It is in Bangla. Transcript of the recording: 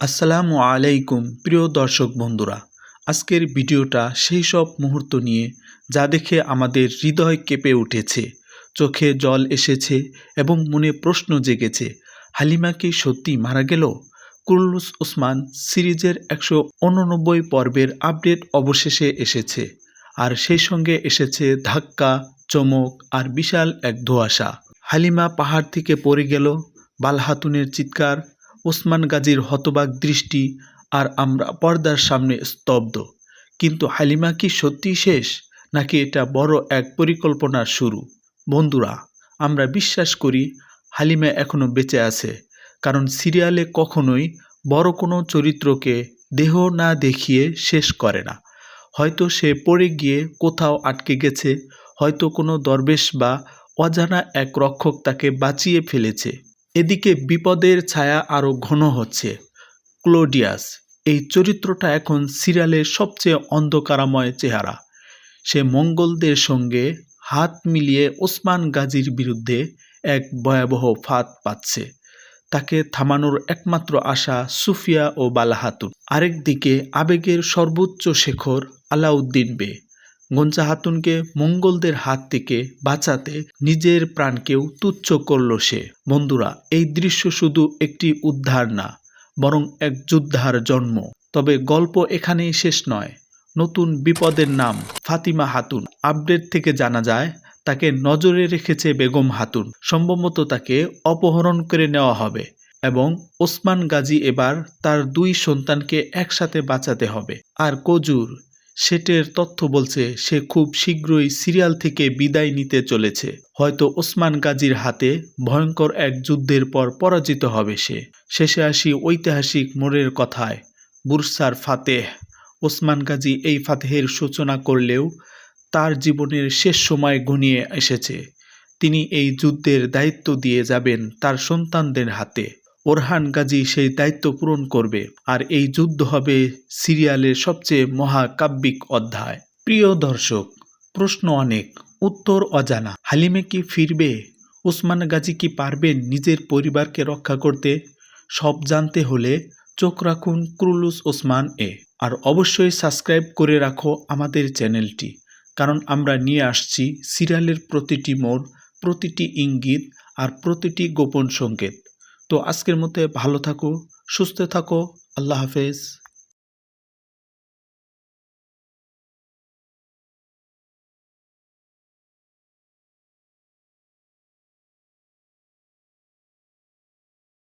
আসসালামু আলাইকুম প্রিয় দর্শক বন্ধুরা, আজকের ভিডিওটা সেই সব মুহূর্ত নিয়ে যা দেখে আমাদের হৃদয় কেঁপে উঠেছে, চোখে জল এসেছে এবং মনে প্রশ্ন জেগেছে। হালিমা কি সত্যি মারা গেল? কুরুলুস ওসমান সিরিজের 189 পর্বের আপডেট অবশেষে এসেছে, আর সেই সঙ্গে এসেছে ধাক্কা, চমক আর বিশাল এক ধোঁয়াশা। হালিমা পাহাড় থেকে পড়ে গেল, বালহাতুনের চিৎকার, ওসমান গাজীর হতবাক দৃষ্টি, আর আমরা পর্দার সামনে স্তব্ধ। কিন্তু হালিমা কি সত্যি শেষ, নাকি এটা বড় এক পরিকল্পনার শুরু? বন্ধুরা, আমরা বিশ্বাস করি হালিমা এখনো বেঁচে আছে, কারণ সিরিয়ালে কখনোই বড় কোনো চরিত্রকে দেহ না দেখিয়ে শেষ করে না। হয়তো সে পড়ে গিয়ে কোথাও আটকে গেছে, হয়তো কোনো দরবেশ বা অজানা এক রক্ষক তাকে বাঁচিয়ে ফেলেছে। এদিকে বিপদের ছায়া আরও ঘন হচ্ছে। ক্লোডিয়াস, এই চরিত্রটা এখন সিরিয়ালের সবচেয়ে অন্ধকারাময় চেহারা। সে মঙ্গলদের সঙ্গে হাত মিলিয়ে ওসমান গাজীর বিরুদ্ধে এক ভয়াবহ ফাঁদ পাচ্ছে। তাকে থামানোর একমাত্র আশা সুফিয়া ও বালাহাতুন। আরেকদিকে আবেগের সর্বোচ্চ শেখর আলাউদ্দিন বে। গঞ্জা হাতুনকে মঙ্গলদের হাত থেকে বাঁচাতে নিজের প্রাণকেও তুচ্ছ করল সে। বন্ধুরা, এই দৃশ্য শুধু একটি উদ্ধার না, বরং এক যোদ্ধার জন্ম। তবে গল্প এখানেই শেষ নয়। নতুন বিপদের নাম ফাতিমা হাতুন। আপডেট থেকে জানা যায় তাকে নজরে রেখেছে বেগম হাতুন। সম্ভবত তাকে অপহরণ করে নেওয়া হবে এবং ওসমান গাজী এবার তার 2 সন্তানকে একসাথে বাঁচাতে হবে। আর কজুর, সেটের তথ্য বলছে সে খুব শীঘ্রই সিরিয়াল থেকে বিদায় নিতে চলেছে। হয়তো ওসমান গাজীর হাতে ভয়ঙ্কর এক যুদ্ধের পর পরাজিত হবে সে। শেষে আসি ঐতিহাসিক মোড়ের কথায়। বুরসার ফাতেহ। ওসমান গাজী এই ফাতেহের সূচনা করলেও তার জীবনের শেষ সময় ঘনিয়ে এসেছে। তিনি এই যুদ্ধের দায়িত্ব দিয়ে যাবেন তার সন্তানদের হাতে। ওরহান গাজী সেই দায়িত্ব পূরণ করবে, আর এই যুদ্ধ হবে সিরিয়ালের সবচেয়ে মহাকাব্যিক অধ্যায়। প্রিয় দর্শক, প্রশ্ন অনেক, উত্তর অজানা। হালিমে কি ফিরবে? ওসমান গাজী কি পারবেন নিজের পরিবারকে রক্ষা করতে? সব জানতে হলে চোখ রাখুন কুরুলুস ওসমান এ। আর অবশ্যই সাবস্ক্রাইব করে রাখো আমাদের চ্যানেলটি, কারণ আমরা নিয়ে আসছি সিরিয়ালের প্রতিটি মোড়, প্রতিটি ইঙ্গিত আর প্রতিটি গোপন সংকেত। তো আজকের মতো ভালো থাকো, সুস্থ থাকো। আল্লাহ হাফেজ।